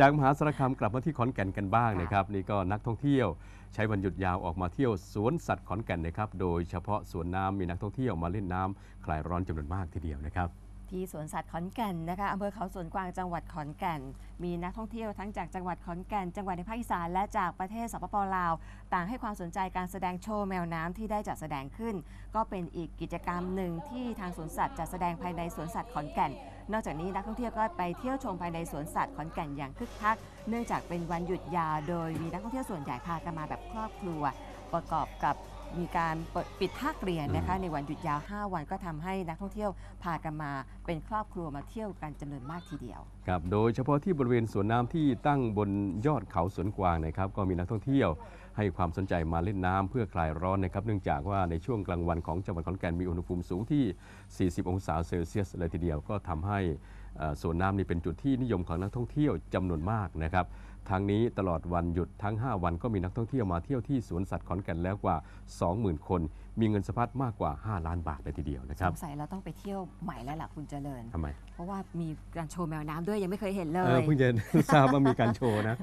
จากมหาสารคามกลับมาที่ขอนแก่นกันบ้างนะครับนี่ก็นักท่องเที่ยวใช้วันหยุดยาวออกมาเที่ยวสวนสัตว์ขอนแก่นนะครับโดยเฉพาะสวนน้ำมีนักท่องเที่ยวมาเล่นน้ำคลายร้อนจำนวนมากทีเดียวนะครับที่สวนสัตว์ขอนแก่นนะคะอำเภอเขาสวนกวางจังหวัดขอนแก่นมีนักท่องเที่ยวทั้งจากจังหวัดขอนแก่นจังหวัดในภาคอีสานและจากประเทศสปป.ลาวต่างให้ความสนใจการแสดงโชว์แมวน้ำที่ได้จัดแสดงขึ้นก็เป็นอีกกิจกรรมหนึ่งที่ทางสวนสัตว์จัดแสดงภายในสวนสัตว์ขอนแก่นนอกจากนี้นักท่องเที่ยวก็ไปเที่ยวชมภายในสวนสัตว์ขอนแก่นอย่างคึกคักเนื่องจากเป็นวันหยุดยาวโดยมีนักท่องเที่ยวส่วนใหญ่พากันมาแบบครอบครัวประกอบกับมีการปิดภาคเรียนนะคะในวันหยุดยาว5 วันก็ทำให้นักท่องเที่ยวพากันมาเป็นครอบครัวมาเที่ยวกันจำนวนมากทีเดียวครับโดยเฉพาะที่บริเวณสวนน้ำที่ตั้งบนยอดเขาสวนกวางนะครับก็มีนักท่องเที่ยวให้ความสนใจมาเล่นน้ำเพื่อคลายร้อนนะครับเนื่องจากว่าในช่วงกลางวันของจังหวัดขอนแก่นมีอุณหภูมิสูงที่ 40 องศาเซลเซียสเลยทีเดียวก็ทำให้สวนน้ำนี้เป็นจุดที่นิยมของนักท่องเที่ยวจำนวนมากนะครับทางนี้ตลอดวันหยุดทั้ง 5 วันก็มีนักท่องเที่ยวมาเที่ยวที่สวนสัตว์ขอนแก่นแล้วกว่า 20,000 คนมีเงินสะพัดมากกว่า 5 ล้านบาทเลยทีเดียวนะครับสงสัยเราต้องไปเที่ยวใหม่แล้วล่ะคุณเจริญทำไมเพราะว่ามีการโชว์แมวน้ำด้วยยังไม่เคยเห็นเลย เพิ่งจะทราบว่ามีการโชว์นะ